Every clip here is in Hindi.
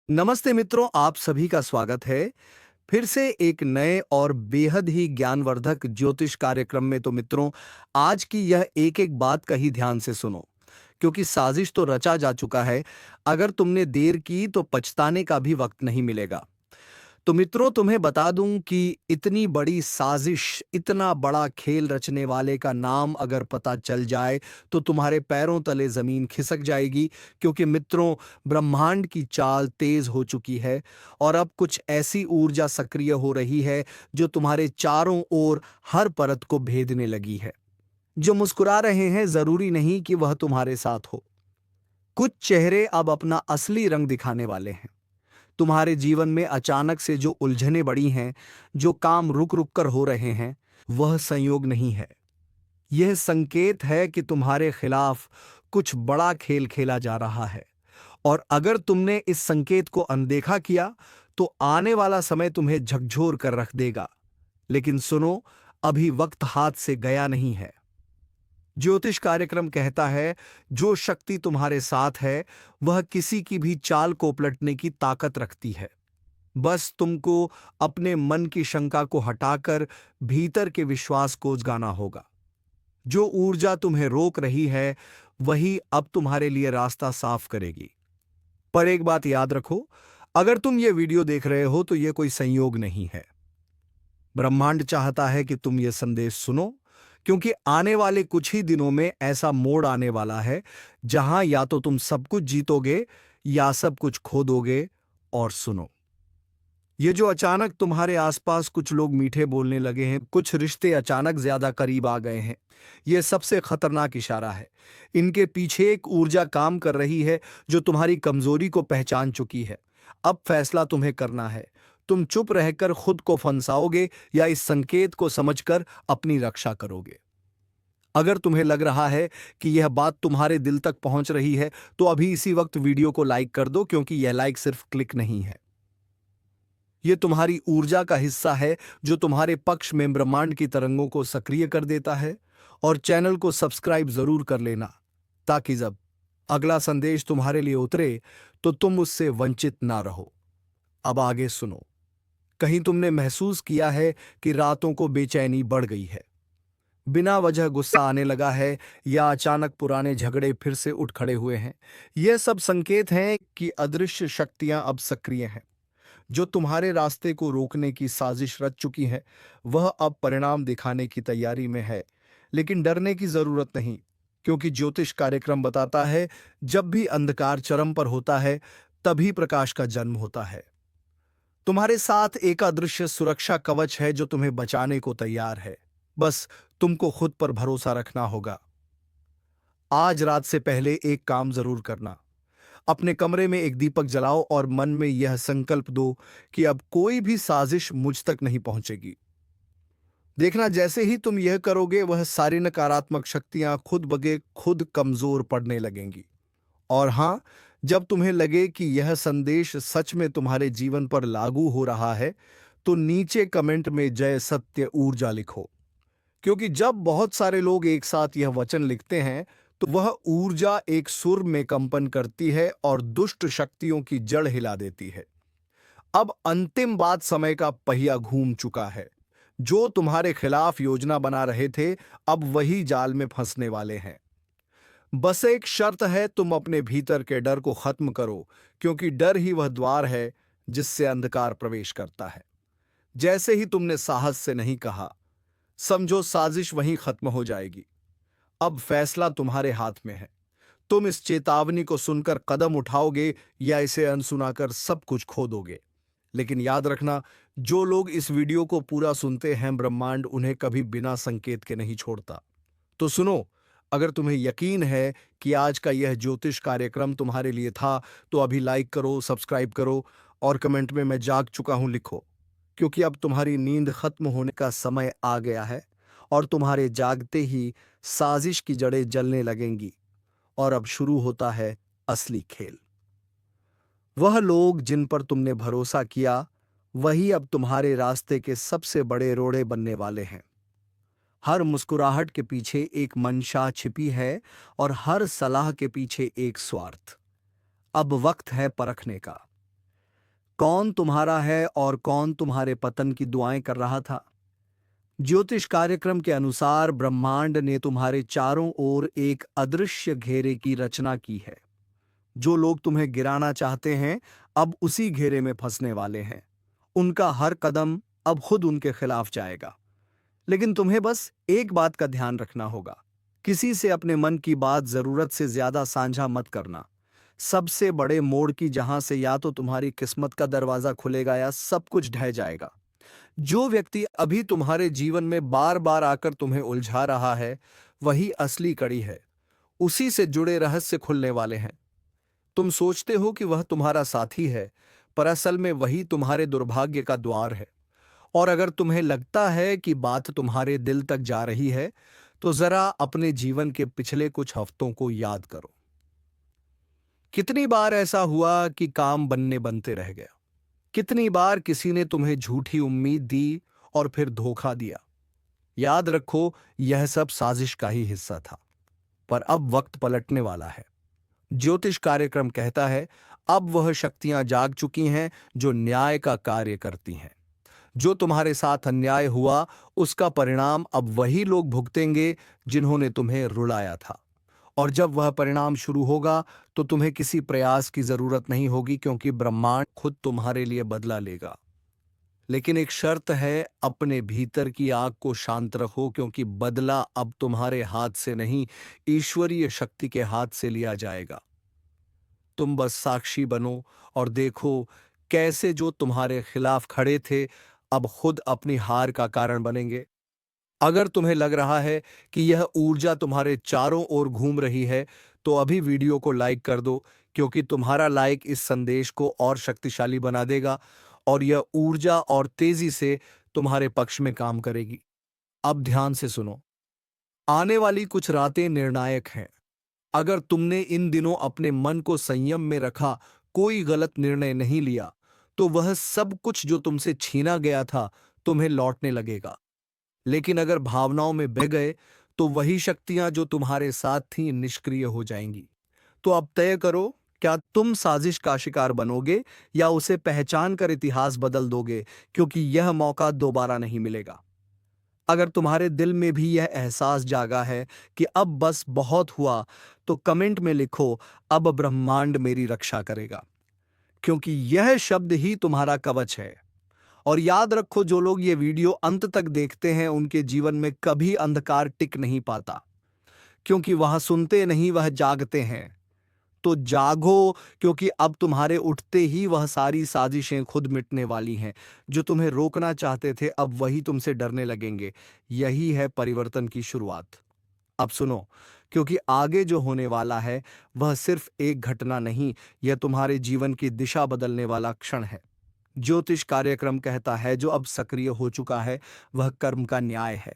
नमस्ते मित्रों, आप सभी का स्वागत है फिर से एक नए और बेहद ही ज्ञानवर्धक ज्योतिष कार्यक्रम में। तो मित्रों, आज की यह एक एक बात कही ध्यान से सुनो, क्योंकि साजिश तो रचा जा चुका है। अगर तुमने देर की तो पछताने का भी वक्त नहीं मिलेगा। तो मित्रों, तुम्हें बता दूं कि इतनी बड़ी साजिश, इतना बड़ा खेल रचने वाले का नाम अगर पता चल जाए तो तुम्हारे पैरों तले जमीन खिसक जाएगी। क्योंकि मित्रों, ब्रह्मांड की चाल तेज हो चुकी है और अब कुछ ऐसी ऊर्जा सक्रिय हो रही है जो तुम्हारे चारों ओर हर परत को भेदने लगी है। जो मुस्कुरा रहे हैं, जरूरी नहीं कि वह तुम्हारे साथ हो। कुछ चेहरे अब अपना असली रंग दिखाने वाले हैं। तुम्हारे जीवन में अचानक से जो उलझनें बढ़ी हैं, जो काम रुक रुक कर हो रहे हैं, वह संयोग नहीं है। यह संकेत है कि तुम्हारे खिलाफ कुछ बड़ा खेल खेला जा रहा है। और अगर तुमने इस संकेत को अनदेखा किया तो आने वाला समय तुम्हें झकझोर कर रख देगा। लेकिन सुनो, अभी वक्त हाथ से गया नहीं है। ज्योतिष कार्यक्रम कहता है, जो शक्ति तुम्हारे साथ है वह किसी की भी चाल को पलटने की ताकत रखती है। बस तुमको अपने मन की शंका को हटाकर भीतर के विश्वास को जगाना होगा। जो ऊर्जा तुम्हें रोक रही है वही अब तुम्हारे लिए रास्ता साफ करेगी। पर एक बात याद रखो, अगर तुम ये वीडियो देख रहे हो तो ये कोई संयोग नहीं है। ब्रह्मांड चाहता है कि तुम ये संदेश सुनो, क्योंकि आने वाले कुछ ही दिनों में ऐसा मोड़ आने वाला है जहां या तो तुम सब कुछ जीतोगे या सब कुछ खो दोगे। और सुनो, ये जो अचानक तुम्हारे आसपास कुछ लोग मीठे बोलने लगे हैं, कुछ रिश्ते अचानक ज्यादा करीब आ गए हैं, यह सबसे खतरनाक इशारा है। इनके पीछे एक ऊर्जा काम कर रही है जो तुम्हारी कमजोरी को पहचान चुकी है। अब फैसला तुम्हें करना है। तुम चुप रहकर खुद को फंसाओगे या इस संकेत को समझकर अपनी रक्षा करोगे। अगर तुम्हें लग रहा है कि यह बात तुम्हारे दिल तक पहुंच रही है तो अभी इसी वक्त वीडियो को लाइक कर दो, क्योंकि यह लाइक सिर्फ क्लिक नहीं है, ये तुम्हारी ऊर्जा का हिस्सा है जो तुम्हारे पक्ष में ब्रह्मांड की तरंगों को सक्रिय कर देता है। और चैनल को सब्सक्राइब जरूर कर लेना, ताकि जब अगला संदेश तुम्हारे लिए उतरे तो तुम उससे वंचित ना रहो। अब आगे सुनो। कहीं तुमने महसूस किया है कि रातों को बेचैनी बढ़ गई है, बिना वजह गुस्सा आने लगा है, या अचानक पुराने झगड़े फिर से उठ खड़े हुए हैं? यह सब संकेत हैं कि अदृश्य शक्तियां अब सक्रिय हैं। जो तुम्हारे रास्ते को रोकने की साजिश रच चुकी है वह अब परिणाम दिखाने की तैयारी में है। लेकिन डरने की जरूरत नहीं, क्योंकि ज्योतिष कार्यक्रम बताता है, जब भी अंधकार चरम पर होता है तभी प्रकाश का जन्म होता है। तुम्हारे साथ एक अदृश्य सुरक्षा कवच है जो तुम्हें बचाने को तैयार है। बस तुमको खुद पर भरोसा रखना होगा। आज रात से पहले एक काम जरूर करना। अपने कमरे में एक दीपक जलाओ और मन में यह संकल्प दो कि अब कोई भी साजिश मुझ तक नहीं पहुंचेगी। देखना, जैसे ही तुम यह करोगे वह सारी नकारात्मक शक्तियां खुद बगे खुद कमजोर पड़ने लगेंगी। और हां, जब तुम्हें लगे कि यह संदेश सच में तुम्हारे जीवन पर लागू हो रहा है तो नीचे कमेंट में जय सत्य ऊर्जा लिखो। क्योंकि जब बहुत सारे लोग एक साथ यह वचन लिखते हैं तो वह ऊर्जा एक सुर में कंपन करती है और दुष्ट शक्तियों की जड़ हिला देती है। अब अंतिम बात, समय का पहिया घूम चुका है। जो तुम्हारे खिलाफ योजना बना रहे थे अब वही जाल में फंसने वाले हैं। बस एक शर्त है, तुम अपने भीतर के डर को खत्म करो, क्योंकि डर ही वह द्वार है जिससे अंधकार प्रवेश करता है। जैसे ही तुमने साहस से नहीं कहा, समझो साजिश वहीं खत्म हो जाएगी। अब फैसला तुम्हारे हाथ में है। तुम इस चेतावनी को सुनकर कदम उठाओगे या इसे अनसुनाकर सब कुछ खो दोगे। लेकिन याद रखना, जो लोग इस वीडियो को पूरा सुनते हैं ब्रह्मांड उन्हें कभी बिना संकेत के नहीं छोड़ता। तो सुनो, अगर तुम्हें यकीन है कि आज का यह ज्योतिष कार्यक्रम तुम्हारे लिए था तो अभी लाइक करो, सब्सक्राइब करो और कमेंट में मैं जाग चुका हूं लिखो। क्योंकि अब तुम्हारी नींद खत्म होने का समय आ गया है और तुम्हारे जागते ही साजिश की जड़ें जलने लगेंगी। और अब शुरू होता है असली खेल। वह लोग जिन पर तुमने भरोसा किया वही अब तुम्हारे रास्ते के सबसे बड़े रोड़े बनने वाले हैं। हर मुस्कुराहट के पीछे एक मंशा छिपी है और हर सलाह के पीछे एक स्वार्थ। अब वक्त है परखने का। कौन तुम्हारा है और कौन तुम्हारे पतन की दुआएं कर रहा था? ज्योतिष कार्यक्रम के अनुसार ब्रह्मांड ने तुम्हारे चारों ओर एक अदृश्य घेरे की रचना की है। जो लोग तुम्हें गिराना चाहते हैं, अब उसी घेरे में फंसने वाले हैं। उनका हर कदम अब खुद उनके खिलाफ जाएगा। लेकिन तुम्हें बस एक बात का ध्यान रखना होगा। किसी से अपने मन की बात जरूरत से ज्यादा साझा मत करना। सबसे बड़े मोड़ की जहां से या तो तुम्हारी किस्मत का दरवाजा खुलेगा या सब कुछ ढह जाएगा। जो व्यक्ति अभी तुम्हारे जीवन में बार बार आकर तुम्हें उलझा रहा है, वही असली कड़ी है। उसी से जुड़े रहस्य खुलने वाले हैं। तुम सोचते हो कि वह तुम्हारा साथी है, पर असल में वही तुम्हारे दुर्भाग्य का द्वार है। और अगर तुम्हें लगता है कि बात तुम्हारे दिल तक जा रही है, तो जरा अपने जीवन के पिछले कुछ हफ्तों को याद करो। कितनी बार ऐसा हुआ कि काम बनते रह गया? कितनी बार किसी ने तुम्हें झूठी उम्मीद दी और फिर धोखा दिया? याद रखो, यह सब साजिश का ही हिस्सा था। पर अब वक्त पलटने वाला है। ज्योतिष कार्यक्रम कहता है, अब वह शक्तियां जाग चुकी हैं जो न्याय का कार्य करती हैं। जो तुम्हारे साथ अन्याय हुआ, उसका परिणाम अब वही लोग भुगतेंगे जिन्होंने तुम्हें रुलाया था। और जब वह परिणाम शुरू होगा, तो तुम्हें किसी प्रयास की जरूरत नहीं होगी, क्योंकि ब्रह्मांड खुद तुम्हारे लिए बदला लेगा। लेकिन एक शर्त है, अपने भीतर की आग को शांत रखो, क्योंकि बदला अब तुम्हारे हाथ से नहीं, ईश्वरीय शक्ति के हाथ से लिया जाएगा। तुम बस साक्षी बनो और देखो कैसे जो तुम्हारे खिलाफ खड़े थे, अब खुद अपनी हार का कारण बनेंगे। अगर तुम्हें लग रहा है कि यह ऊर्जा तुम्हारे चारों ओर घूम रही है, तो अभी वीडियो को लाइक कर दो, क्योंकि तुम्हारा लाइक इस संदेश को और शक्तिशाली बना देगा और यह ऊर्जा और तेजी से तुम्हारे पक्ष में काम करेगी। अब ध्यान से सुनो। आने वाली कुछ रातें निर्णायक हैं। अगर तुमने इन दिनों अपने मन को संयम में रखा, कोई गलत निर्णय नहीं लिया, तो वह सब कुछ जो तुमसे छीना गया था, तुम्हें लौटने लगेगा। लेकिन अगर भावनाओं में बह गए, तो वही शक्तियां जो तुम्हारे साथ थीं निष्क्रिय हो जाएंगी। तो अब तय करो, क्या तुम साजिश का शिकार बनोगे या उसे पहचान कर इतिहास बदल दोगे, क्योंकि यह मौका दोबारा नहीं मिलेगा। अगर तुम्हारे दिल में भी यह एहसास जागा है कि अब बस बहुत हुआ, तो कमेंट में लिखो, अब ब्रह्मांड मेरी रक्षा करेगा, क्योंकि यह शब्द ही तुम्हारा कवच है। और याद रखो, जो लोग ये वीडियो अंत तक देखते हैं, उनके जीवन में कभी अंधकार टिक नहीं पाता, क्योंकि वह सुनते नहीं, वह जागते हैं। तो जागो, क्योंकि अब तुम्हारे उठते ही वह सारी साजिशें खुद मिटने वाली हैं। जो तुम्हें रोकना चाहते थे, अब वही तुमसे डरने लगेंगे। यही है परिवर्तन की शुरुआत। अब सुनो, क्योंकि आगे जो होने वाला है, वह सिर्फ एक घटना नहीं, यह तुम्हारे जीवन की दिशा बदलने वाला क्षण है। ज्योतिष कार्यक्रम कहता है, जो अब सक्रिय हो चुका है, वह कर्म का न्याय है।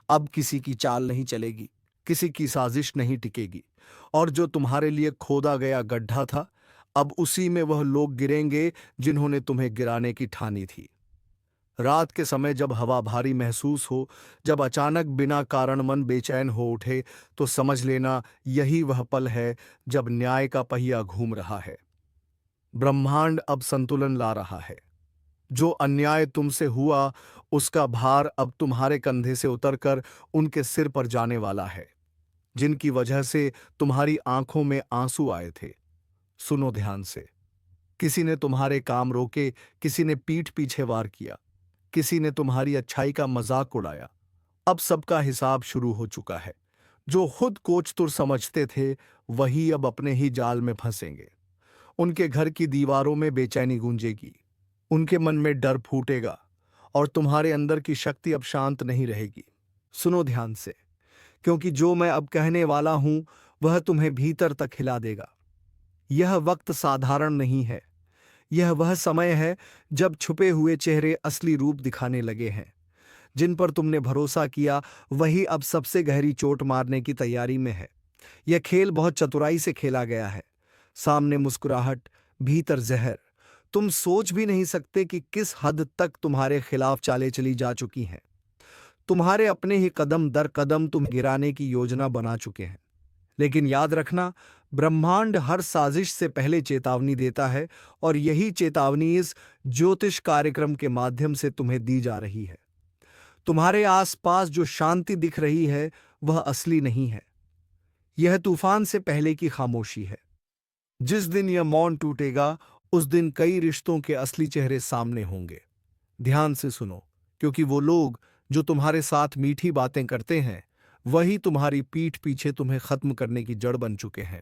अब किसी की चाल नहीं चलेगी, किसी की साजिश नहीं टिकेगी। और जो तुम्हारे लिए खोदा गया गड्ढा था, अब उसी में वह लोग गिरेंगे जिन्होंने तुम्हें गिराने की ठानी थी। रात के समय जब हवा भारी महसूस हो, जब अचानक बिना कारण मन बेचैन हो उठे, तो समझ लेना, यही वह पल है जब न्याय का पहिया घूम रहा है। ब्रह्मांड अब संतुलन ला रहा है। जो अन्याय तुमसे हुआ, उसका भार अब तुम्हारे कंधे से उतरकर उनके सिर पर जाने वाला है, जिनकी वजह से तुम्हारी आंखों में आंसू आए थे। सुनो ध्यान से। किसी ने तुम्हारे काम रोके, किसी ने पीठ पीछे वार किया, किसी ने तुम्हारी अच्छाई का मजाक उड़ाया। अब सबका हिसाब शुरू हो चुका है। जो खुद कोच तुर समझते थे, वही अब अपने ही जाल में फंसेंगे। उनके घर की दीवारों में बेचैनी गूंजेगी, उनके मन में डर फूटेगा, और तुम्हारे अंदर की शक्ति अब शांत नहीं रहेगी। सुनो ध्यान से, क्योंकि जो मैं अब कहने वाला हूं, वह तुम्हें भीतर तक हिला देगा। यह वक्त साधारण नहीं है। यह वह समय है जब छुपे हुए चेहरे असली रूप दिखाने लगे हैं। जिन पर तुमने भरोसा किया, वही अब सबसे गहरी चोट मारने की तैयारी में है। यह खेल बहुत चतुराई से खेला गया है। सामने मुस्कुराहट, भीतर जहर। तुम सोच भी नहीं सकते कि किस हद तक तुम्हारे खिलाफ चालें चली जा चुकी हैं। तुम्हारे अपने ही कदम दर कदम तुम गिराने की योजना बना चुके हैं। लेकिन याद रखना, ब्रह्मांड हर साजिश से पहले चेतावनी देता है और यही चेतावनी इस ज्योतिष कार्यक्रम के माध्यम से तुम्हें दी जा रही है। तुम्हारे आसपास जो शांति दिख रही है वह असली नहीं है। यह तूफान से पहले की खामोशी है। जिस दिन यह मौन टूटेगा उस दिन कई रिश्तों के असली चेहरे सामने होंगे। ध्यान से सुनो, क्योंकि वो लोग जो तुम्हारे साथ मीठी बातें करते हैं वही तुम्हारी पीठ पीछे तुम्हें खत्म करने की जड़ बन चुके हैं।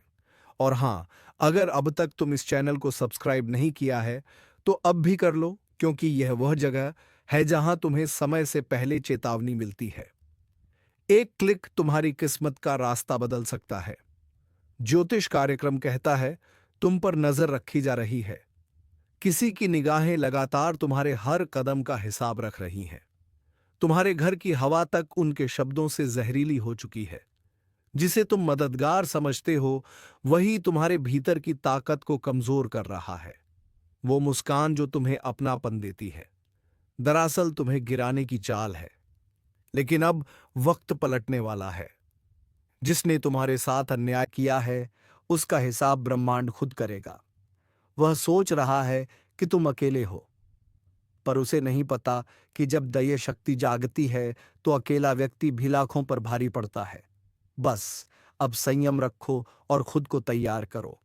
और हाँ, अगर अब तक तुम इस चैनल को सब्सक्राइब नहीं किया है तो अब भी कर लो, क्योंकि यह वह जगह है जहां तुम्हें समय से पहले चेतावनी मिलती है। एक क्लिक तुम्हारी किस्मत का रास्ता बदल सकता है। ज्योतिष कार्यक्रम कहता है तुम पर नजर रखी जा रही है। किसी की निगाहें लगातार तुम्हारे हर कदम का हिसाब रख रही हैं। तुम्हारे घर की हवा तक उनके शब्दों से जहरीली हो चुकी है। जिसे तुम मददगार समझते हो वही तुम्हारे भीतर की ताकत को कमजोर कर रहा है। वो मुस्कान जो तुम्हें अपनापन देती है दरअसल तुम्हें गिराने की चाल है। लेकिन अब वक्त पलटने वाला है। जिसने तुम्हारे साथ अन्याय किया है उसका हिसाब ब्रह्मांड खुद करेगा। वह सोच रहा है कि तुम अकेले हो, पर उसे नहीं पता कि जब दैय शक्ति जागती है तो अकेला व्यक्ति भी लाखों पर भारी पड़ता है। बस अब संयम रखो और खुद को तैयार करो।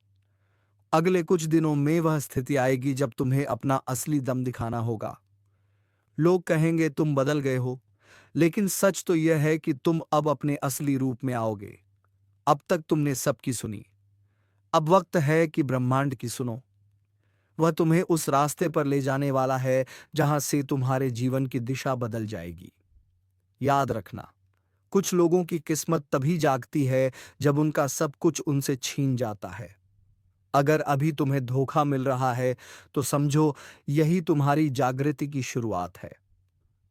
अगले कुछ दिनों में वह स्थिति आएगी जब तुम्हें अपना असली दम दिखाना होगा। लोग कहेंगे तुम बदल गए हो, लेकिन सच तो यह है कि तुम अब अपने असली रूप में आओगे। अब तक तुमने सबकी सुनी, अब वक्त है कि ब्रह्मांड की सुनो। वह तुम्हें उस रास्ते पर ले जाने वाला है जहां से तुम्हारे जीवन की दिशा बदल जाएगी। याद रखना, कुछ लोगों की किस्मत तभी जागती है जब उनका सब कुछ उनसे छीन जाता है। अगर अभी तुम्हें धोखा मिल रहा है तो समझो यही तुम्हारी जागृति की शुरुआत है।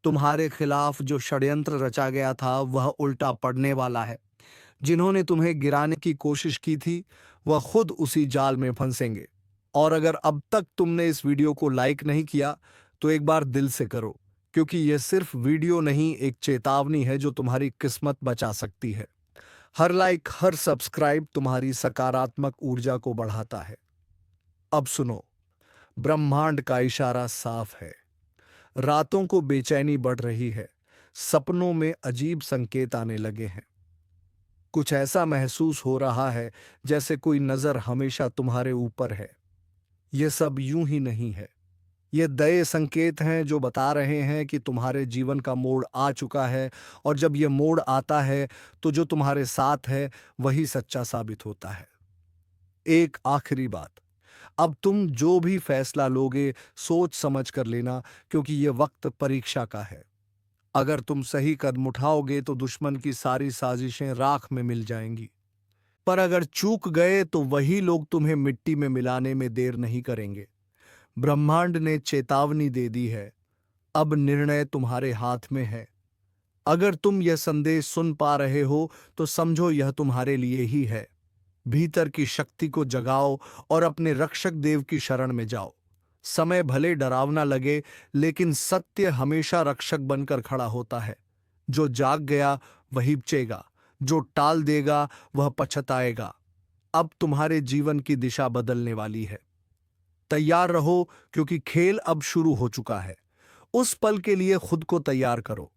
तुम्हारे खिलाफ जो षड्यंत्र रचा गया था वह उल्टा पड़ने वाला है। जिन्होंने तुम्हें गिराने की कोशिश की थी वह खुद उसी जाल में फंसेंगे। और अगर अब तक तुमने इस वीडियो को लाइक नहीं किया तो एक बार दिल से करो, क्योंकि यह सिर्फ वीडियो नहीं, एक चेतावनी है जो तुम्हारी किस्मत बचा सकती है। हर लाइक, हर सब्सक्राइब तुम्हारी सकारात्मक ऊर्जा को बढ़ाता है। अब सुनो, ब्रह्मांड का इशारा साफ है। रातों को बेचैनी बढ़ रही है। सपनों में अजीब संकेत आने लगे हैं। कुछ ऐसा महसूस हो रहा है जैसे कोई नजर हमेशा तुम्हारे ऊपर है। यह सब यूं ही नहीं है। ये दये संकेत हैं जो बता रहे हैं कि तुम्हारे जीवन का मोड़ आ चुका है। और जब यह मोड़ आता है तो जो तुम्हारे साथ है वही सच्चा साबित होता है। एक आखिरी बात, अब तुम जो भी फैसला लोगे सोच समझ कर लेना, क्योंकि यह वक्त परीक्षा का है। अगर तुम सही कदम उठाओगे तो दुश्मन की सारी साजिशें राख में मिल जाएंगी, पर अगर चूक गए तो वही लोग तुम्हें मिट्टी में मिलाने में देर नहीं करेंगे। ब्रह्मांड ने चेतावनी दे दी है, अब निर्णय तुम्हारे हाथ में है। अगर तुम यह संदेश सुन पा रहे हो तो समझो यह तुम्हारे लिए ही है। भीतर की शक्ति को जगाओ और अपने रक्षक देव की शरण में जाओ। समय भले डरावना लगे, लेकिन सत्य हमेशा रक्षक बनकर खड़ा होता है। जो जाग गया वही बचेगा, जो टाल देगा वह पछताएगा। अब तुम्हारे जीवन की दिशा बदलने वाली है। तैयार रहो, क्योंकि खेल अब शुरू हो चुका है। उस पल के लिए खुद को तैयार करो,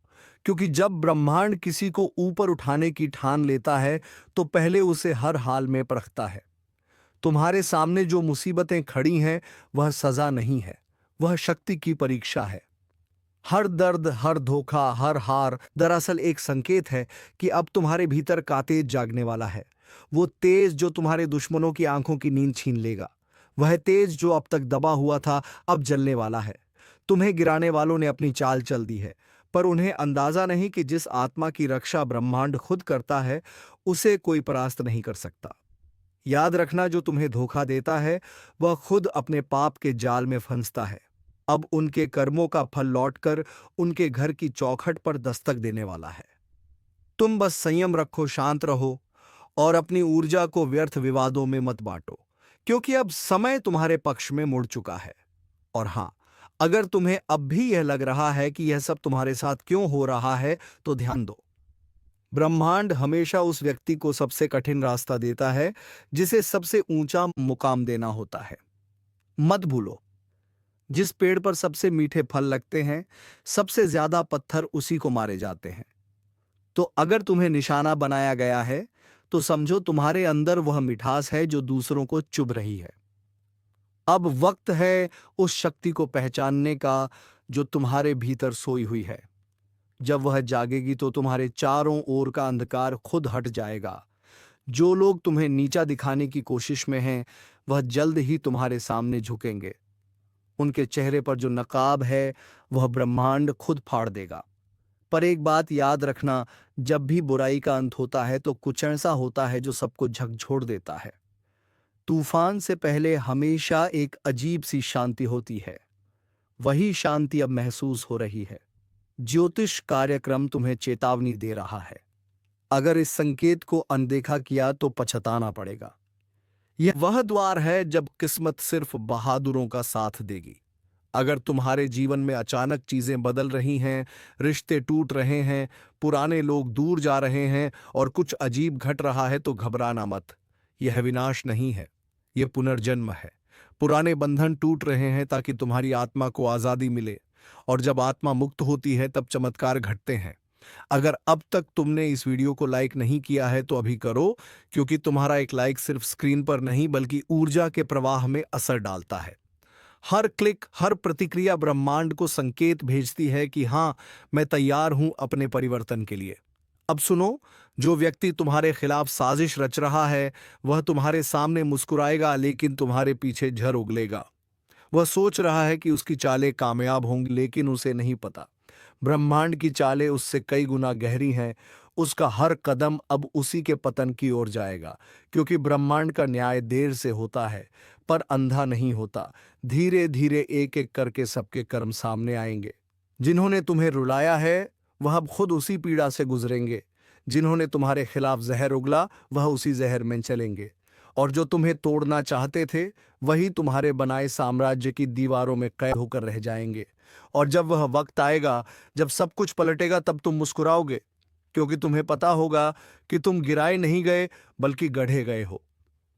क्योंकि जब ब्रह्मांड किसी को ऊपर उठाने की ठान लेता है तो पहले उसे हर हाल में परखता है। तुम्हारे सामने जो मुसीबतें खड़ी हैं वह सजा नहीं है, वह शक्ति की परीक्षा है। हर दर्द, हर धोखा, हर हार दरअसल एक संकेत है कि अब तुम्हारे भीतर का तेज जागने वाला है। वो तेज जो तुम्हारे दुश्मनों की आंखों की नींद छीन लेगा। वह तेज जो अब तक दबा हुआ था अब जलने वाला है। तुम्हें गिराने वालों ने अपनी चाल चल दी है, पर उन्हें अंदाजा नहीं कि जिस आत्मा की रक्षा ब्रह्मांड खुद करता है उसे कोई परास्त नहीं कर सकता। याद रखना, जो तुम्हें धोखा देता है वह खुद अपने पाप के जाल में फंसता है। अब उनके कर्मों का फल लौटकर उनके घर की चौखट पर दस्तक देने वाला है। तुम बस संयम रखो, शांत रहो और अपनी ऊर्जा को व्यर्थ विवादों में मत बांटो, क्योंकि अब समय तुम्हारे पक्ष में मुड़ चुका है। और हां, अगर तुम्हें अब भी यह लग रहा है कि यह सब तुम्हारे साथ क्यों हो रहा है तो ध्यान दो। ब्रह्मांड हमेशा उस व्यक्ति को सबसे कठिन रास्ता देता है जिसे सबसे ऊंचा मुकाम देना होता है। मत भूलो, जिस पेड़ पर सबसे मीठे फल लगते हैं, सबसे ज्यादा पत्थर उसी को मारे जाते हैं। तो अगर तुम्हें निशाना बनाया गया है, तो समझो तुम्हारे अंदर वह मिठास है जो दूसरों को चुभ रही है। अब वक्त है उस शक्ति को पहचानने का जो तुम्हारे भीतर सोई हुई है। जब वह जागेगी तो तुम्हारे चारों ओर का अंधकार खुद हट जाएगा। जो लोग तुम्हें नीचा दिखाने की कोशिश में हैं, वह जल्द ही तुम्हारे सामने झुकेंगे। उनके चेहरे पर जो नकाब है, वह ब्रह्मांड खुद फाड़ देगा। पर एक बात याद रखना, जब भी बुराई का अंत होता है तो कुछ ऐसा होता है जो सबको झकझोर देता है। तूफान से पहले हमेशा एक अजीब सी शांति होती है। वही शांति अब महसूस हो रही है। ज्योतिष कार्यक्रम तुम्हें चेतावनी दे रहा है। अगर इस संकेत को अनदेखा किया तो पछताना पड़ेगा। यह वह द्वार है जब किस्मत सिर्फ बहादुरों का साथ देगी। अगर तुम्हारे जीवन में अचानक चीजें बदल रही हैं, रिश्ते टूट रहे हैं, पुराने लोग दूर जा रहे हैं और कुछ अजीब घट रहा है, तो घबराना मत। यह विनाश नहीं है, यह पुनर्जन्म है। पुराने बंधन टूट रहे हैं ताकि तुम्हारी आत्मा को आजादी मिले, और जब आत्मा मुक्त होती है तब चमत्कार घटते हैं। अगर अब तक तुमने इस वीडियो को लाइक नहीं किया है तो अभी करो, क्योंकि तुम्हारा एक लाइक सिर्फ स्क्रीन पर नहीं बल्कि ऊर्जा के प्रवाह में असर डालता है। हर क्लिक, हर प्रतिक्रिया ब्रह्मांड को संकेत भेजती है कि हाँ, मैं तैयार हूं अपने परिवर्तन के लिए। अब सुनो, जो व्यक्ति तुम्हारे खिलाफ साजिश रच रहा है, वह तुम्हारे सामने मुस्कुराएगा लेकिन तुम्हारे पीछे झर उगलेगा। वह सोच रहा है कि उसकी चालें कामयाब होंगी, लेकिन उसे नहीं पता ब्रह्मांड की चालें उससे कई गुना गहरी हैं। उसका हर कदम अब उसी के पतन की ओर जाएगा, क्योंकि ब्रह्मांड का न्याय देर से होता है पर अंधा नहीं होता। धीरे धीरे एक एक करके सबके कर्म सामने आएंगे। जिन्होंने तुम्हें रुलाया है, वह अब खुद उसी पीड़ा से गुजरेंगे। जिन्होंने तुम्हारे खिलाफ जहर उगला, वह उसी जहर में चलेंगे। और जो तुम्हें तोड़ना चाहते थे, वही तुम्हारे बनाए साम्राज्य की दीवारों में कैद होकर रह जाएंगे। और जब वह वक्त आएगा, जब सब कुछ पलटेगा, तब तुम मुस्कुराओगे, क्योंकि तुम्हें पता होगा कि तुम गिराए नहीं गए बल्कि गढ़े गए हो।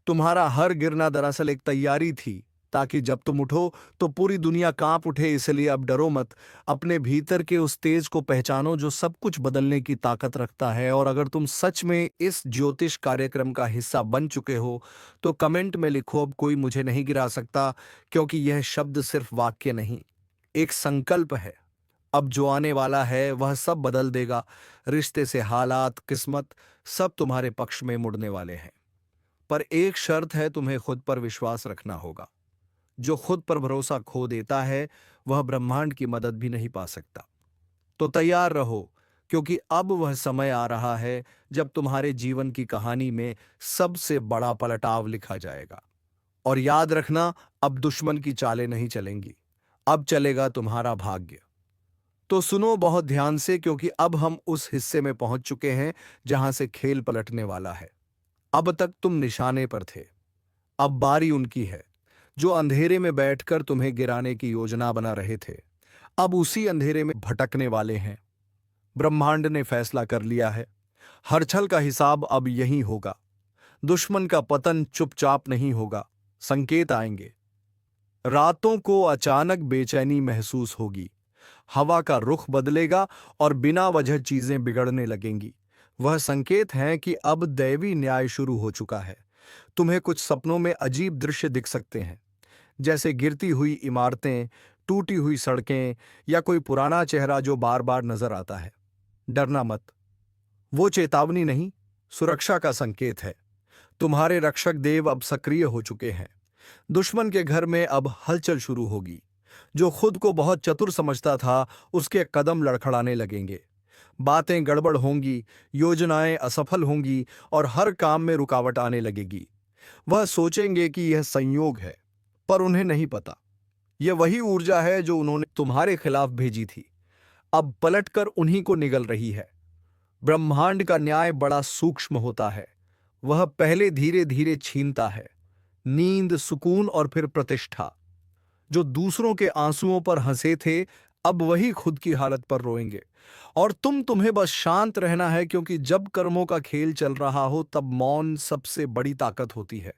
तुम्हारा हर गिरना दरअसल एक तैयारी थी, ताकि जब तुम उठो तो पूरी दुनिया कांप उठे। इसलिए अब डरो मत। अपने भीतर के उस तेज को पहचानो जो सब कुछ बदलने की ताकत रखता है। और अगर तुम सच में इस ज्योतिष कार्यक्रम का हिस्सा बन चुके हो, तो कमेंट में लिखो, अब कोई मुझे नहीं गिरा सकता, क्योंकि यह शब्द सिर्फ वाक्य नहीं, एक संकल्प है। अब जो आने वाला है वह सब बदल देगा। रिश्ते से हालात, किस्मत, सब तुम्हारे पक्ष में मुड़ने वाले हैं। पर एक शर्त है, तुम्हें खुद पर विश्वास रखना होगा। जो खुद पर भरोसा खो देता है, वह ब्रह्मांड की मदद भी नहीं पा सकता। तो तैयार रहो, क्योंकि अब वह समय आ रहा है जब तुम्हारे जीवन की कहानी में सबसे बड़ा पलटाव लिखा जाएगा। और याद रखना, अब दुश्मन की चालें नहीं चलेंगी, अब चलेगा तुम्हारा भाग्य। तो सुनो बहुत ध्यान से, क्योंकि अब हम उस हिस्से में पहुंच चुके हैं जहां से खेल पलटने वाला है। अब तक तुम निशाने पर थे, अब बारी उनकी है जो अंधेरे में बैठकर तुम्हें गिराने की योजना बना रहे थे। अब उसी अंधेरे में भटकने वाले हैं। ब्रह्मांड ने फैसला कर लिया है, हर छल का हिसाब अब यही होगा। दुश्मन का पतन चुपचाप नहीं होगा, संकेत आएंगे। रातों को अचानक बेचैनी महसूस होगी, हवा का रुख बदलेगा और बिना वजह चीजें बिगड़ने लगेंगी। वह संकेत हैं कि अब दैवी न्याय शुरू हो चुका है। तुम्हें कुछ सपनों में अजीब दृश्य दिख सकते हैं, जैसे गिरती हुई इमारतें, टूटी हुई सड़कें, या कोई पुराना चेहरा जो बार बार नजर आता है। डरना मत, वो चेतावनी नहीं, सुरक्षा का संकेत है। तुम्हारे रक्षक देव अब सक्रिय हो चुके हैं। दुश्मन के घर में अब हलचल शुरू होगी। जो खुद को बहुत चतुर समझता था, उसके कदम लड़खड़ाने लगेंगे। बातें गड़बड़ होंगी, योजनाएं असफल होंगी और हर काम में रुकावट आने लगेगी। वह सोचेंगे कि यह संयोग है, पर उन्हें नहीं पता, यह वही ऊर्जा है जो उन्होंने तुम्हारे खिलाफ भेजी थी, अब पलटकर उन्हीं को निगल रही है। ब्रह्मांड का न्याय बड़ा सूक्ष्म होता है। वह पहले धीरे धीरे छीनता है नींद, सुकून और फिर प्रतिष्ठा। जो दूसरों के आंसुओं पर हंसे थे, अब वही खुद की हालत पर रोएंगे। और तुम्हें बस शांत रहना है, क्योंकि जब कर्मों का खेल चल रहा हो तब मौन सबसे बड़ी ताकत होती है।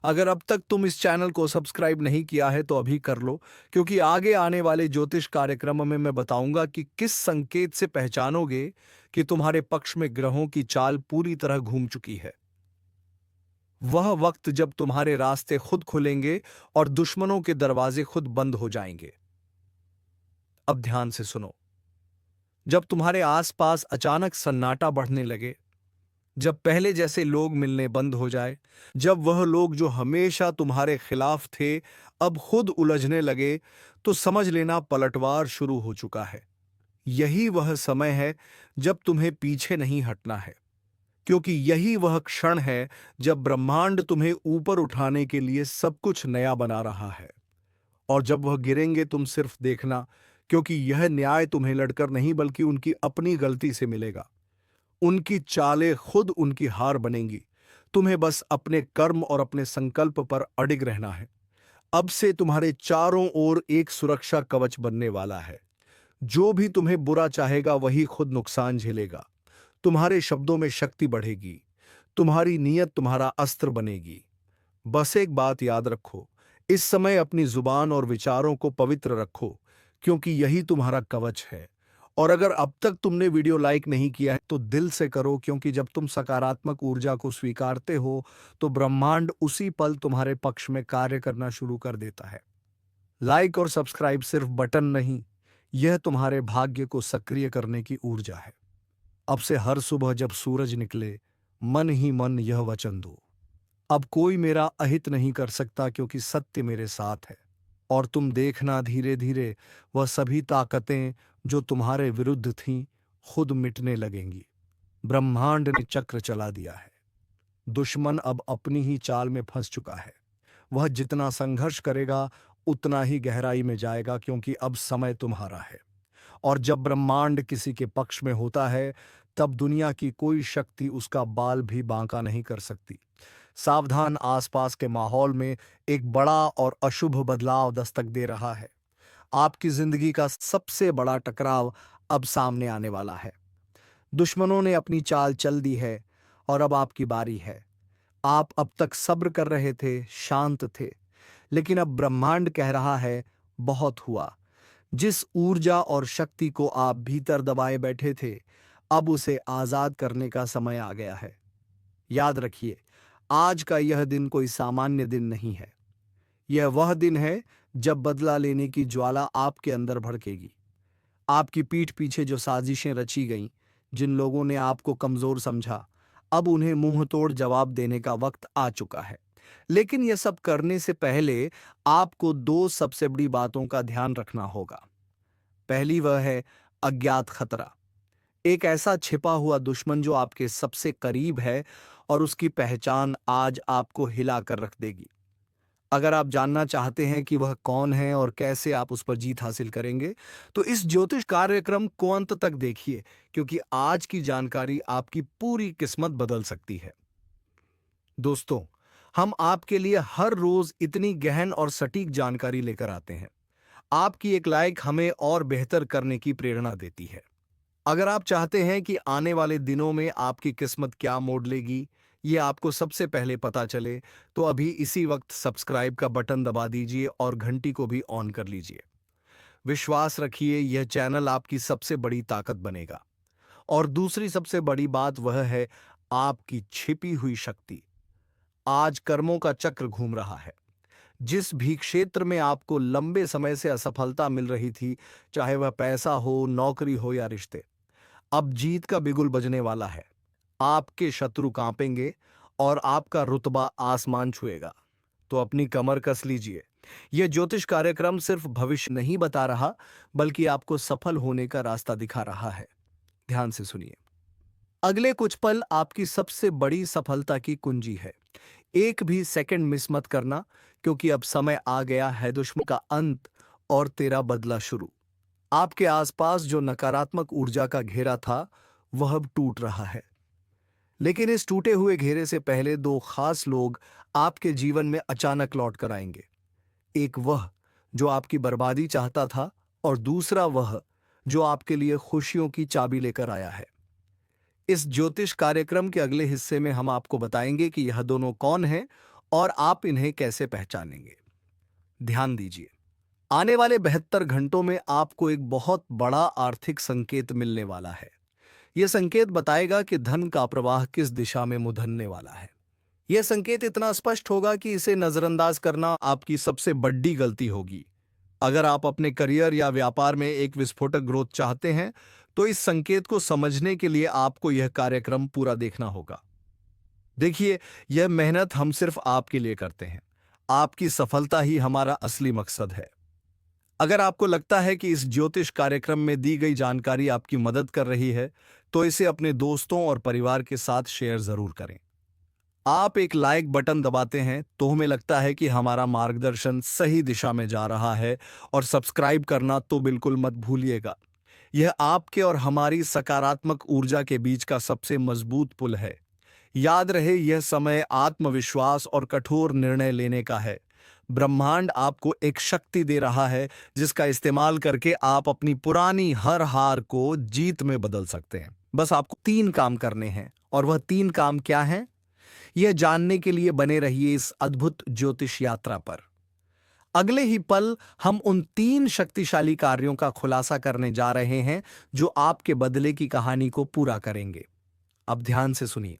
अगर अब तक तुम इस चैनल को सब्सक्राइब नहीं किया है तो अभी कर लो, क्योंकि आगे आने वाले ज्योतिष कार्यक्रम में मैं बताऊंगा कि किस संकेत से पहचानोगे कि तुम्हारे पक्ष में ग्रहों की चाल पूरी तरह घूम चुकी है। वह वक्त जब तुम्हारे रास्ते खुद खुलेंगे और दुश्मनों के दरवाजे खुद बंद हो जाएंगे। अब ध्यान से सुनो। जब तुम्हारे आसपास अचानक सन्नाटा बढ़ने लगे, जब पहले जैसे लोग मिलने बंद हो जाए, जब वह लोग जो हमेशा तुम्हारे खिलाफ थे अब खुद उलझने लगे, तो समझ लेना पलटवार शुरू हो चुका है। यही वह समय है जब तुम्हें पीछे नहीं हटना है, क्योंकि यही वह क्षण है जब ब्रह्मांड तुम्हें ऊपर उठाने के लिए सब कुछ नया बना रहा है। और जब वह गिरेंगे तुम सिर्फ देखना, क्योंकि यह न्याय तुम्हें लड़कर नहीं बल्कि उनकी अपनी गलती से मिलेगा। उनकी चालें खुद उनकी हार बनेंगी। तुम्हें बस अपने कर्म और अपने संकल्प पर अडिग रहना है। अब से तुम्हारे चारों ओर एक सुरक्षा कवच बनने वाला है। जो भी तुम्हें बुरा चाहेगा वही खुद नुकसान झेलेगा। तुम्हारे शब्दों में शक्ति बढ़ेगी। तुम्हारी नीयत तुम्हारा अस्त्र बनेगी। बस एक बात याद रखो, इस समय अपनी जुबान और विचारों को पवित्र रखो, क्योंकि यही तुम्हारा कवच है। और अगर अब तक तुमने वीडियो लाइक नहीं किया है तो दिल से करो, क्योंकि जब तुम सकारात्मक ऊर्जा को स्वीकारते हो तो ब्रह्मांड उसी पल तुम्हारे पक्ष में कार्य करना शुरू कर देता है। लाइक और सब्सक्राइब सिर्फ बटन नहीं, यह तुम्हारे भाग्य को सक्रिय करने की ऊर्जा है। अब से हर सुबह जब सूरज निकले, मन ही मन यह वचन दो, अब कोई मेरा अहित नहीं कर सकता, क्योंकि सत्य मेरे साथ है। और तुम देखना, धीरे धीरे वह सभी ताकतें जो तुम्हारे विरुद्ध थीं खुद मिटने लगेंगी। ब्रह्मांड ने चक्र चला दिया है। दुश्मन अब अपनी ही चाल में फंस चुका है। वह जितना संघर्ष करेगा उतना ही गहराई में जाएगा, क्योंकि अब समय तुम्हारा है। और जब ब्रह्मांड किसी के पक्ष में होता है तब दुनिया की कोई शक्ति उसका बाल भी बांका नहीं कर सकती। सावधान, आसपास के माहौल में एक बड़ा और अशुभ बदलाव दस्तक दे रहा है। आपकी जिंदगी का सबसे बड़ा टकराव अब सामने आने वाला है। दुश्मनों ने अपनी चाल चल दी है और अब आपकी बारी है। आप अब तक सब्र कर रहे थे, शांत थे, लेकिन अब ब्रह्मांड कह रहा है, बहुत हुआ। जिस ऊर्जा और शक्ति को आप भीतर दबाए बैठे थे, अब उसे आजाद करने का समय आ गया है। याद रखिए, आज का यह दिन कोई सामान्य दिन नहीं है। यह वह दिन है जब बदला लेने की ज्वाला आपके अंदर भड़केगी। आपकी पीठ पीछे जो साजिशें रची गईं, जिन लोगों ने आपको कमजोर समझा, अब उन्हें मुंह तोड़ जवाब देने का वक्त आ चुका है। लेकिन यह सब करने से पहले आपको दो सबसे बड़ी बातों का ध्यान रखना होगा। पहली वह है अज्ञात खतरा, एक ऐसा छिपा हुआ दुश्मन जो आपके सबसे करीब है और उसकी पहचान आज आपको हिला कर रख देगी। अगर आप जानना चाहते हैं कि वह कौन है और कैसे आप उस पर जीत हासिल करेंगे, तो इस ज्योतिष कार्यक्रम को अंत तक देखिए, क्योंकि आज की जानकारी आपकी पूरी किस्मत बदल सकती है। दोस्तों, हम आपके लिए हर रोज इतनी गहन और सटीक जानकारी लेकर आते हैं। आपकी एक लाइक हमें और बेहतर करने की प्रेरणा देती है। अगर आप चाहते हैं कि आने वाले दिनों में आपकी किस्मत क्या मोड़ लेगी, ये आपको सबसे पहले पता चले, तो अभी इसी वक्त सब्सक्राइब का बटन दबा दीजिए और घंटी को भी ऑन कर लीजिए। विश्वास रखिए, यह चैनल आपकी सबसे बड़ी ताकत बनेगा। और दूसरी सबसे बड़ी बात वह है आपकी छिपी हुई शक्ति। आज कर्मों का चक्र घूम रहा है। जिस भी क्षेत्र में आपको लंबे समय से असफलता मिल रही थी, चाहे वह पैसा हो, नौकरी हो या रिश्ते, अब जीत का बिगुल बजने वाला है। आपके शत्रु कांपेंगे और आपका रुतबा आसमान छुएगा। तो अपनी कमर कस लीजिए। यह ज्योतिष कार्यक्रम सिर्फ भविष्य नहीं बता रहा, बल्कि आपको सफल होने का रास्ता दिखा रहा है। ध्यान से सुनिए। अगले कुछ पल आपकी सबसे बड़ी सफलता की कुंजी है। एक भी सेकंड मिस मत करना, क्योंकि अब समय आ गया है दुश्मन का अंत और तेरा बदला शुरू। आपके आसपास जो नकारात्मक ऊर्जा का घेरा था, वह अब टूट रहा है। लेकिन इस टूटे हुए घेरे से पहले दो खास लोग आपके जीवन में अचानक लौट कर आएंगे। एक वह जो आपकी बर्बादी चाहता था, और दूसरा वह जो आपके लिए खुशियों की चाबी लेकर आया है। इस ज्योतिष कार्यक्रम के अगले हिस्से में हम आपको बताएंगे कि यह दोनों कौन हैं और आप इन्हें कैसे पहचानेंगे। ध्यान दीजिए, आने वाले 72 घंटों में आपको एक बहुत बड़ा आर्थिक संकेत मिलने वाला है। यह संकेत बताएगा कि धन का प्रवाह किस दिशा में मुधनने वाला है। यह संकेत इतना स्पष्ट होगा कि इसे नजरअंदाज करना आपकी सबसे बड़ी गलती होगी। अगर आप अपने करियर या व्यापार में एक विस्फोटक ग्रोथ चाहते हैं, तो इस संकेत को समझने के लिए आपको यह कार्यक्रम पूरा देखना होगा। देखिए, यह मेहनत हम सिर्फ आपके लिए करते हैं। आपकी सफलता ही हमारा असली मकसद है। अगर आपको लगता है कि इस ज्योतिष कार्यक्रम में दी गई जानकारी आपकी मदद कर रही है, तो इसे अपने दोस्तों और परिवार के साथ शेयर जरूर करें। आप एक लाइक बटन दबाते हैं तो हमें लगता है कि हमारा मार्गदर्शन सही दिशा में जा रहा है, और सब्सक्राइब करना तो बिल्कुल मत भूलिएगा। यह आपके और हमारी सकारात्मक ऊर्जा के बीच का सबसे मजबूत पुल है। याद रहे, यह समय आत्मविश्वास और कठोर निर्णय लेने का है। ब्रह्मांड आपको एक शक्ति दे रहा है जिसका इस्तेमाल करके आप अपनी पुरानी हर हार को जीत में बदल सकते हैं। बस आपको 3 काम करने हैं, और वह 3 काम क्या हैं, यह जानने के लिए बने रहिए इस अद्भुत ज्योतिष यात्रा पर। अगले ही पल हम उन 3 शक्तिशाली कार्यों का खुलासा करने जा रहे हैं जो आपके बदले की कहानी को पूरा करेंगे। अब ध्यान से सुनिए।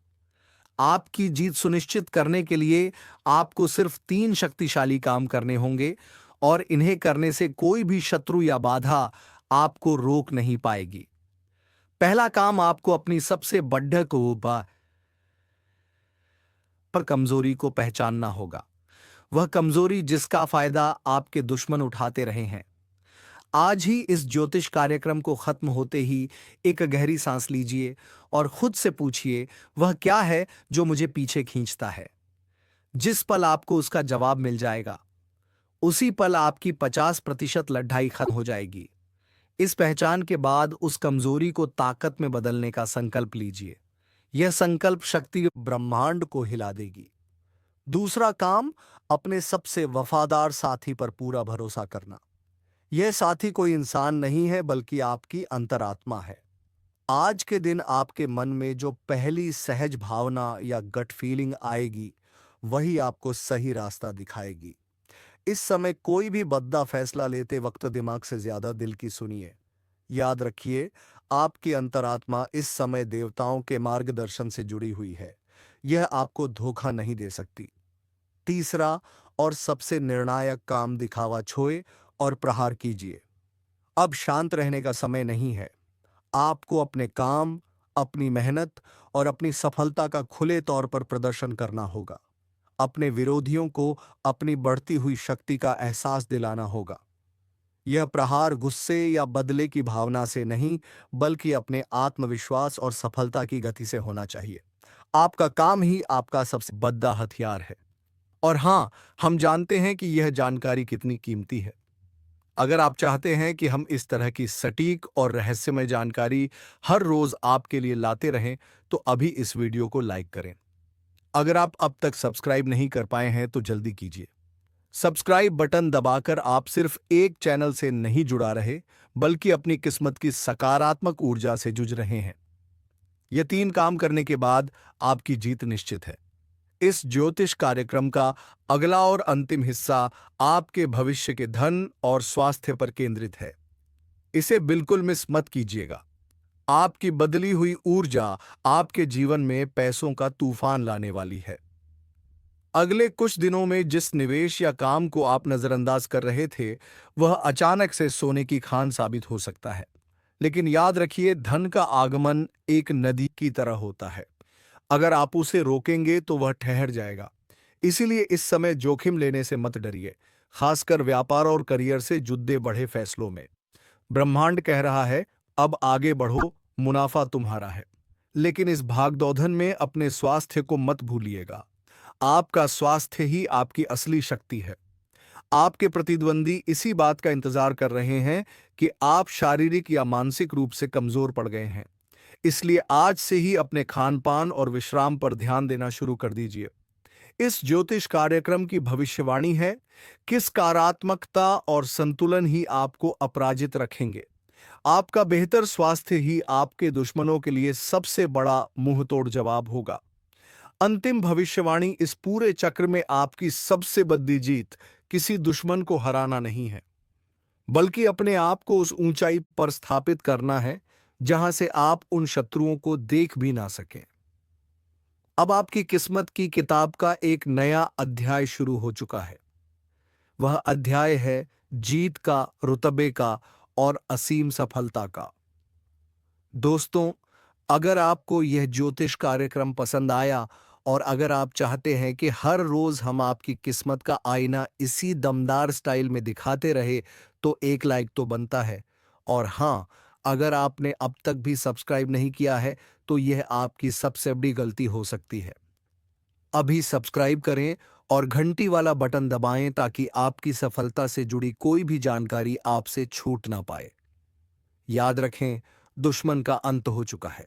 आपकी जीत सुनिश्चित करने के लिए आपको सिर्फ 3 शक्तिशाली काम करने होंगे, और इन्हें करने से कोई भी शत्रु या बाधा आपको रोक नहीं पाएगी। पहला काम, आपको अपनी सबसे बड़ी पर कमजोरी को पहचानना होगा। वह कमजोरी जिसका फायदा आपके दुश्मन उठाते रहे हैं। आज ही इस ज्योतिष कार्यक्रम को खत्म होते ही एक गहरी सांस लीजिए और खुद से पूछिए, वह क्या है जो मुझे पीछे खींचता है। जिस पल आपको उसका जवाब मिल जाएगा, उसी पल आपकी 50% लड़ाई खत्म हो जाएगी। इस पहचान के बाद उस कमजोरी को ताकत में बदलने का संकल्प लीजिए। यह संकल्प शक्ति ब्रह्मांड को हिला देगी। दूसरा काम, अपने सबसे वफादार साथी पर पूरा भरोसा करना। यह साथी कोई इंसान नहीं है, बल्कि आपकी अंतरात्मा है। आज के दिन आपके मन में जो पहली सहज भावना या गट फीलिंग आएगी, वही आपको सही रास्ता दिखाएगी। इस समय कोई भी बद्दा फैसला लेते वक्त दिमाग से ज्यादा दिल की सुनिए। याद रखिए, आपकी अंतरात्मा इस समय देवताओं के मार्गदर्शन से जुड़ी हुई है। यह आपको धोखा नहीं दे सकती। तीसरा और सबसे निर्णायक काम, दिखावा छोड़े और प्रहार कीजिए। अब शांत रहने का समय नहीं है। आपको अपने काम, अपनी मेहनत और अपनी सफलता का खुले तौर पर प्रदर्शन करना होगा। अपने विरोधियों को अपनी बढ़ती हुई शक्ति का एहसास दिलाना होगा। यह प्रहार गुस्से या बदले की भावना से नहीं, बल्कि अपने आत्मविश्वास और सफलता की गति से होना चाहिए। आपका काम ही आपका सबसे बड़ा हथियार है। और हाँ, हम जानते हैं कि यह जानकारी कितनी कीमती है। अगर आप चाहते हैं कि हम इस तरह की सटीक और रहस्यमय जानकारी हर रोज आपके लिए लाते रहें, तो अभी इस वीडियो को लाइक करें। अगर आप अब तक सब्सक्राइब नहीं कर पाए हैं तो जल्दी कीजिए। सब्सक्राइब बटन दबाकर आप सिर्फ एक चैनल से नहीं जुड़ा रहे, बल्कि अपनी किस्मत की सकारात्मक ऊर्जा से जुड़ रहे हैं। ये 3 काम करने के बाद आपकी जीत निश्चित है। इस ज्योतिष कार्यक्रम का अगला और अंतिम हिस्सा आपके भविष्य के धन और स्वास्थ्य पर केंद्रित है। इसे बिल्कुल मिस मत कीजिएगा। आपकी बदली हुई ऊर्जा आपके जीवन में पैसों का तूफान लाने वाली है। अगले कुछ दिनों में जिस निवेश या काम को आप नजरअंदाज कर रहे थे, वह अचानक से सोने की खान साबित हो सकता है। लेकिन याद रखिए, धन का आगमन एक नदी की तरह होता है। अगर आप उसे रोकेंगे तो वह ठहर जाएगा। इसीलिए इस समय जोखिम लेने से मत डरिए, खासकर व्यापार और करियर से जुड़े बड़े फैसलों में। ब्रह्मांड कह रहा है, अब आगे बढ़ो, मुनाफा तुम्हारा है। लेकिन इस भागदौड़ में अपने स्वास्थ्य को मत भूलिएगा। आपका स्वास्थ्य ही आपकी असली शक्ति है। आपके प्रतिद्वंदी इसी बात का इंतजार कर रहे हैं कि आप शारीरिक या मानसिक रूप से कमजोर पड़ गए हैं। इसलिए आज से ही अपने खान पान और विश्राम पर ध्यान देना शुरू कर दीजिए। इस ज्योतिष कार्यक्रम की भविष्यवाणी है कि सकारात्मकता और संतुलन ही आपको अपराजित रखेंगे। आपका बेहतर स्वास्थ्य ही आपके दुश्मनों के लिए सबसे बड़ा मुंहतोड़ जवाब होगा। अंतिम भविष्यवाणी इस पूरे चक्र में आपकी सबसे बड़ी जीत किसी दुश्मन को हराना नहीं है, बल्कि अपने आप को उस ऊंचाई पर स्थापित करना है जहां से आप उन शत्रुओं को देख भी ना सकें। अब आपकी किस्मत की किताब का एक नया अध्याय शुरू हो चुका है। वह अध्याय है जीत का, रुतबे का और असीम सफलता का। दोस्तों, अगर आपको यह ज्योतिष कार्यक्रम पसंद आया और अगर आप चाहते हैं कि हर रोज हम आपकी किस्मत का आईना इसी दमदार स्टाइल में दिखाते रहे, तो एक लाइक तो बनता है। और हाँ, अगर आपने अब तक भी सब्सक्राइब नहीं किया है, तो यह आपकी सबसे बड़ी गलती हो सकती है। अभी सब्सक्राइब करें और घंटी वाला बटन दबाएं ताकि आपकी सफलता से जुड़ी कोई भी जानकारी आपसे छूट ना पाए। याद रखें, दुश्मन का अंत हो चुका है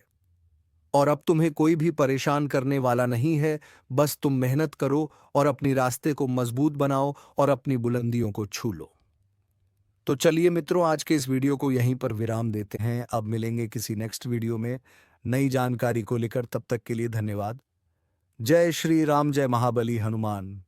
और अब तुम्हें कोई भी परेशान करने वाला नहीं है। बस तुम मेहनत करो और अपनी रास्ते को मजबूत बनाओ और अपनी बुलंदियों को छू लो। तो चलिए मित्रों, आज के इस वीडियो को यहीं पर विराम देते हैं। अब मिलेंगे किसी नेक्स्ट वीडियो में नई जानकारी को लेकर। तब तक के लिए धन्यवाद। जय श्री राम, जय महाबली हनुमान।